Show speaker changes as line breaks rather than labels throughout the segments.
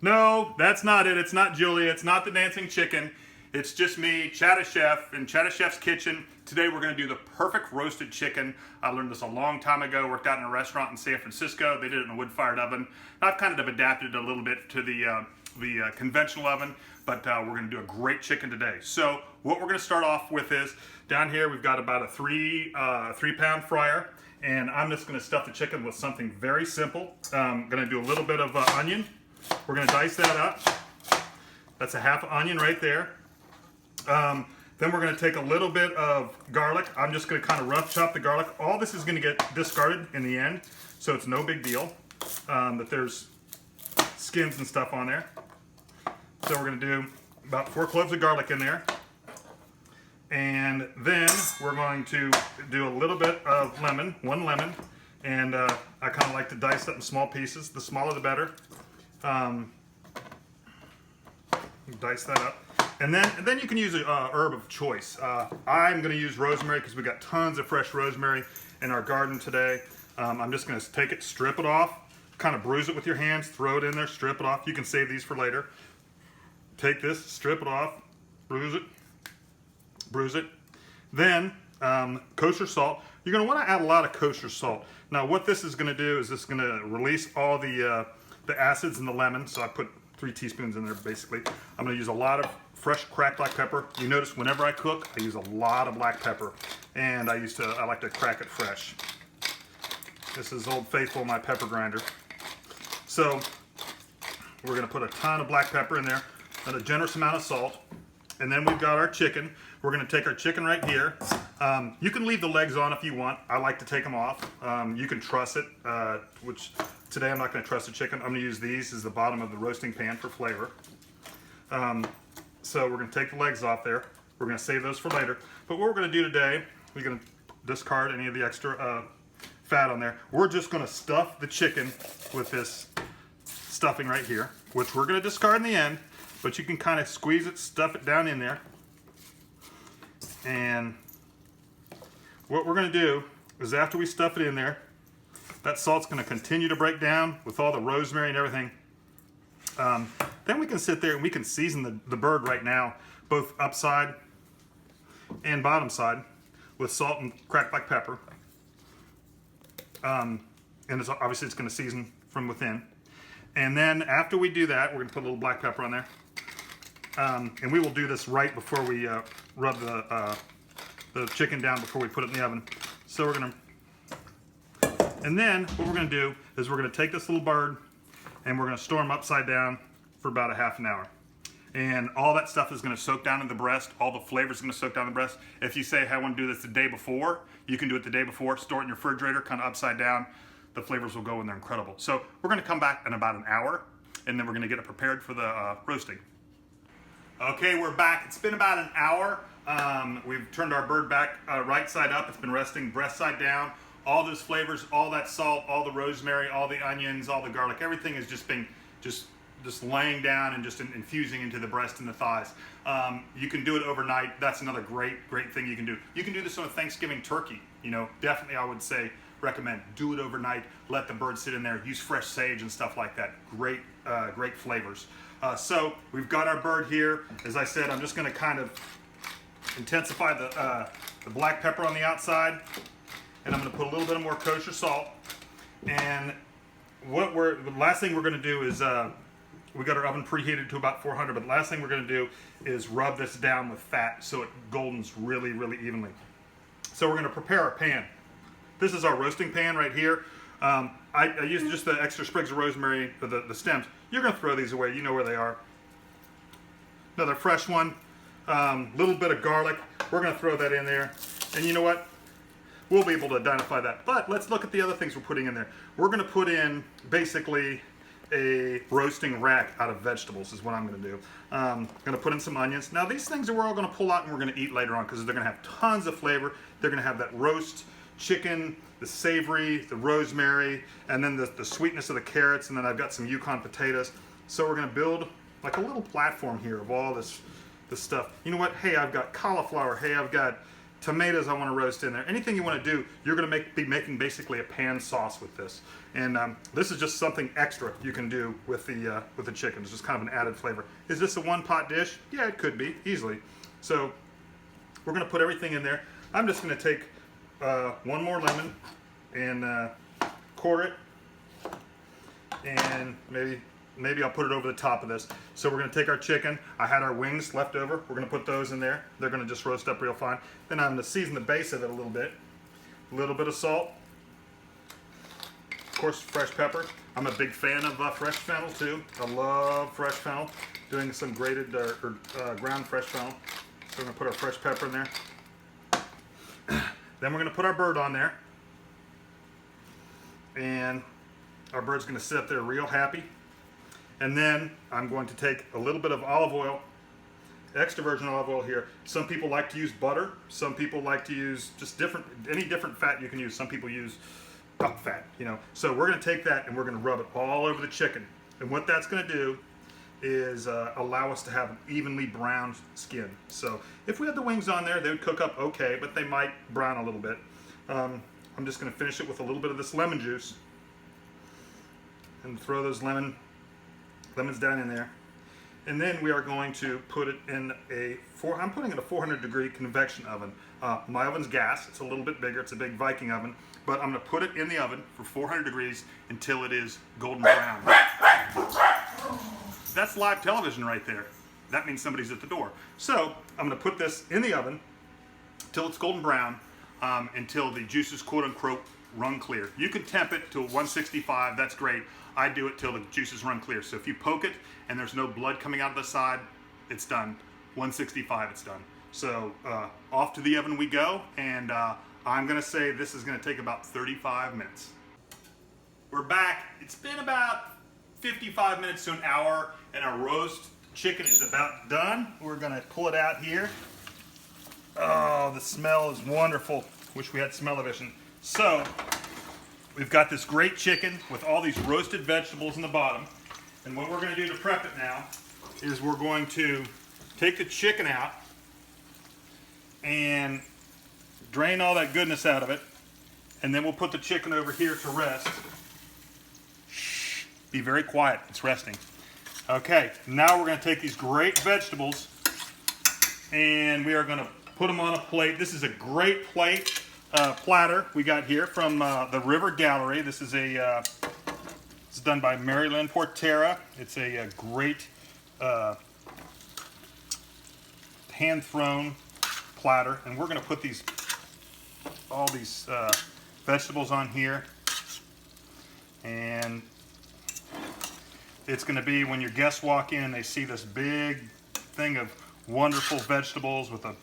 No, that's not it. It's not Julia. It's not the dancing chicken. It's just me, Chattachef, in Chattachef's kitchen. Today we're going to do the perfect roasted chicken. I learned this a long time ago. Worked out in a restaurant in San Francisco. They did it in a wood-fired oven. I've kind of adapted it a little bit to the conventional oven, but we're going to do a great chicken today. So what we're going to start off with is, down here we've got about a three-pound fryer, and I'm just going to stuff the chicken with something very simple. I'm going to do a little bit of onion. We're going to dice that up. That's a half onion right there. Then we're going to take a little bit of garlic. I'm just going to kind of rough chop the garlic. All this is going to get discarded in the end, so it's no big deal that there's skins and stuff on there. So we're going to do about 4 cloves of garlic in there. And then we're going to do a little bit of lemon, 1 lemon. And I kind of like to dice up in small pieces. The smaller the better. Dice that up. And then you can use a herb of choice. I'm going to use rosemary because we got tons of fresh rosemary in our garden today. I'm just going to take it, strip it off, kind of bruise it with your hands, throw it in there, strip it off. You can save these for later. Take this, strip it off, bruise it. Then kosher salt. You're going to want to add a lot of kosher salt. Now what this is going to do is this is going to release all the acids in the lemon. So I put 3 teaspoons in there basically. I'm going to use a lot of fresh cracked black pepper. You notice whenever I cook, I use a lot of black pepper, and I like to crack it fresh. This is Old Faithful, my pepper grinder. So we're going to put a ton of black pepper in there and a generous amount of salt. And then we've got our chicken. We're going to take our chicken right here. You can leave the legs on if you want. I like to take them off. You can truss it, which today I'm not going to truss the chicken. I'm going to use these as the bottom of the roasting pan for flavor. So we're going to take the legs off there. We're going to save those for later. But what we're going to do today, we're going to discard any of the extra fat on there. We're just going to stuff the chicken with this stuffing right here, which we're going to discard in the end. But you can kind of squeeze it, stuff it down in there. And what we're going to do is after we stuff it in there, that salt's going to continue to break down with all the rosemary and everything. Then we can sit there and we can season the bird right now, both upside and bottom side, with salt and cracked black pepper. And obviously it's going to season from within. And then after we do that, we're going to put a little black pepper on there. And we will do this right before we rub the chicken down before we put it in the oven. So we're going to, and then what we're going to do is we're going to take this little bird and we're going to store him upside down for about a half an hour. And all that stuff is going to soak down in the breast. All the flavors are going to soak down in the breast. If you say, hey, I want to do this the day before, you can do it the day before, store it in your refrigerator, kind of upside down. The flavors will go in there incredible. So we're going to come back in about an hour, and then we're going to get it prepared for the roasting. Okay, we're back. It's been about an hour. We've turned our bird back right side up. It's been resting breast side down. All those flavors, all that salt, all the rosemary, all the onions, all the garlic, everything is just being just laying down and just infusing into the breast and the thighs. You can do it overnight. That's another great thing you can do. You can do this on a Thanksgiving turkey. You know, definitely I would say recommend do it overnight. Let the bird sit in there. Use fresh sage and stuff like that. Great flavors. So we've got our bird here. As I said, I'm just going to kind of intensify the black pepper on the outside, and I'm going to put a little bit more kosher salt. And the last thing we're going to do is we got our oven preheated to about 400. But the last thing we're going to do is rub this down with fat so it goldens really evenly. So we're going to prepare our pan. This is our roasting pan right here. I used just the extra sprigs of rosemary for the stems. You're going to throw these away. You know where they are. Another fresh one. Little bit of garlic. We're going to throw that in there. And you know what? We'll be able to identify that. But let's look at the other things we're putting in there. We're going to put in basically a roasting rack out of vegetables is what I'm going to do. I'm going to put in some onions. Now these things we're all going to pull out and we're going to eat later on because they're going to have tons of flavor. They're going to have that roast chicken, the savory, the rosemary, and then the sweetness of the carrots, and then I've got some Yukon potatoes. So we're going to build like a little platform here of all this stuff. You know what? Hey, I've got cauliflower. Hey, I've got tomatoes I want to roast in there. Anything you want to do, you're going to be making basically a pan sauce with this. And this is just something extra you can do with the chicken. It's just kind of an added flavor. Is this a one-pot dish? Yeah, it could be, easily. So we're going to put everything in there. I'm just going to take one more lemon and core it. And maybe I'll put it over the top of this. So we're going to take our chicken. I had our wings left over. We're going to put those in there. They're going to just roast up real fine. Then I'm going to season the base of it a little bit. A little bit of salt. Of course, fresh pepper. I'm a big fan of fresh fennel too. I love fresh fennel. Doing some grated or ground fresh fennel. So we're going to put our fresh pepper in there. Then we're going to put our bird on there. And our bird's going to sit up there real happy. And then I'm going to take a little bit of olive oil, extra virgin olive oil here. Some people like to use butter. Some people like to use just any different fat you can use. Some people use duck fat, you know. So we're going to take that and we're going to rub it all over the chicken. And what that's going to do is allow us to have an evenly browned skin. So if we had the wings on there, they would cook up okay, but they might brown a little bit. I'm just going to finish it with a little bit of this lemon juice and throw those lemons down in there. And then we are going to put it in I'm putting it in a 400-degree convection oven. My oven's gas. It's a little bit bigger. It's a big Viking oven. But I'm going to put it in the oven for 400 degrees until it is golden brown. That's live television right there. That means somebody's at the door. So I'm going to put this in the oven until it's golden brown, until the juices, quote unquote, run clear. You can temp it to 165. That's great. I do it till the juices run clear. So if you poke it and there's no blood coming out of the side, it's done. 165, it's done. So off to the oven we go, and I'm gonna say this is gonna take about 35 minutes. We're back. It's been about 55 minutes to an hour, and our roast chicken is about done. We're gonna pull it out here. Oh, the smell is wonderful. Wish we had smell-o-vision. So, we've got this great chicken with all these roasted vegetables in the bottom. And what we're going to do to prep it now is we're going to take the chicken out and drain all that goodness out of it. And then we'll put the chicken over here to rest. Shh, be very quiet, it's resting. Okay, now we're going to take these great vegetables and we are going to put them on a plate. This is a great plate. Platter we got here from the River Gallery. This is it's done by Mary Lynn Portera. It's a great hand-thrown platter, and we're going to put all these vegetables on here, and it's going to be when your guests walk in, they see this big thing of wonderful vegetables with a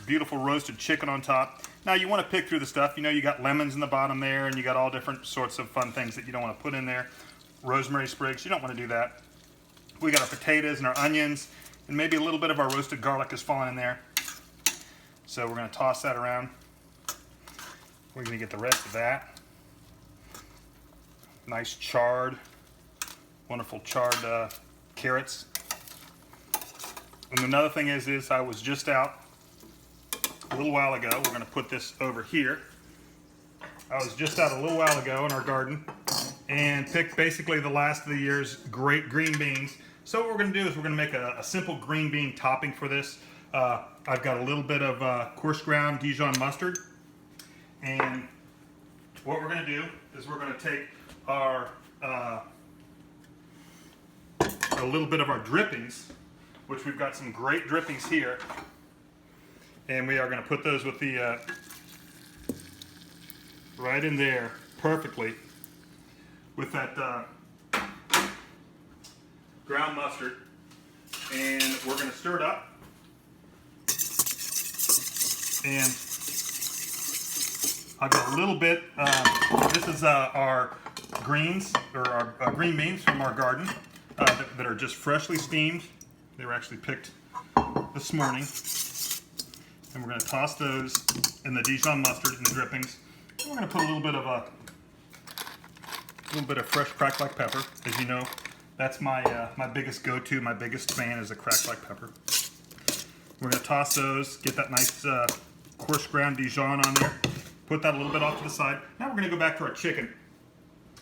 beautiful roasted chicken on top. Now you want to pick through the stuff. You know, you got lemons in the bottom there, and you got all different sorts of fun things that you don't want to put in there. Rosemary sprigs, you don't want to do that. We got our potatoes and our onions, and maybe a little bit of our roasted garlic is falling in there. So we're going to toss that around. We're going to get the rest of that. Nice charred, wonderful charred carrots. And another thing is I was just out a little while ago. We're going to put this over here. I was just out a little while ago in our garden and picked basically the last of the year's great green beans. So what we're going to do is we're going to make a simple green bean topping for this. I've got a little bit of coarse ground Dijon mustard, and what we're going to do is we're going to take our a little bit of our drippings, which we've got some great drippings here. And we are going to put those with the right in there perfectly with that ground mustard, and we're going to stir it up. And I've got a little bit. This is our greens, or our green beans from our garden that are just freshly steamed. They were actually picked this morning. And we're going to toss those in the Dijon mustard and the drippings. And we're going to put a little bit of fresh cracked black pepper. As you know, that's my my biggest go-to. My biggest fan is a cracked black pepper. We're going to toss those, get that nice coarse ground Dijon on there. Put that a little bit off to the side. Now we're going to go back to our chicken.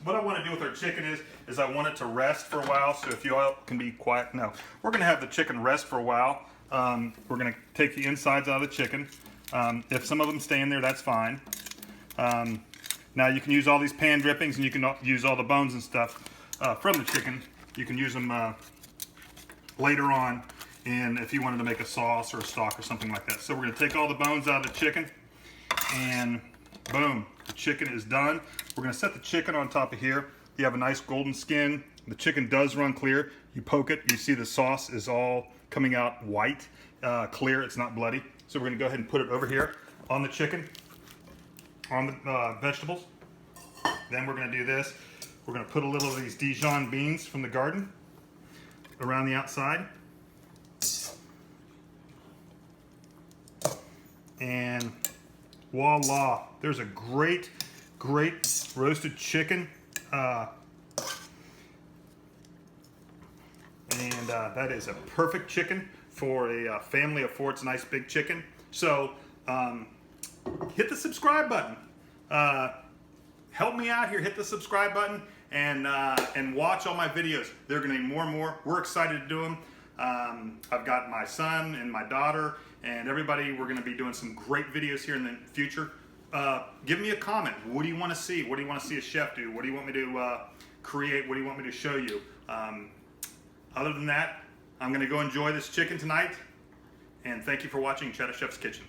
What I want to do with our chicken is I want it to rest for a while. So if you all can be quiet. No, we're going to have the chicken rest for a while. We're going to take the insides out of the chicken. If some of them stay in there, that's fine. Now you can use all these pan drippings, and you can use all the bones and stuff from the chicken. You can use them later on, and if you wanted to make a sauce or a stock or something like that. So we're going to take all the bones out of the chicken, and boom, the chicken is done. We're going to set the chicken on top of here. You have a nice golden skin. The chicken does run clear. You poke it, you see the sauce is all coming out white, clear. It's not bloody. So we're going to go ahead and put it over here on the chicken, on the vegetables. Then we're going to do this. We're going to put a little of these Dijon beans from the garden around the outside. And voila, there's a great roasted chicken. And that is a perfect chicken for a family of 4. It's a nice big chicken. So hit the subscribe button. Help me out here. Hit the subscribe button and watch all my videos. They're going to be more and more. We're excited to do them. I've got my son and my daughter and everybody. We're going to be doing some great videos here in the future. Give me a comment. What do you want to see? What do you want to see a chef do? What do you want me to create? What do you want me to show you? Other than that, I'm going to go enjoy this chicken tonight. And thank you for watching Chattachef's Kitchen.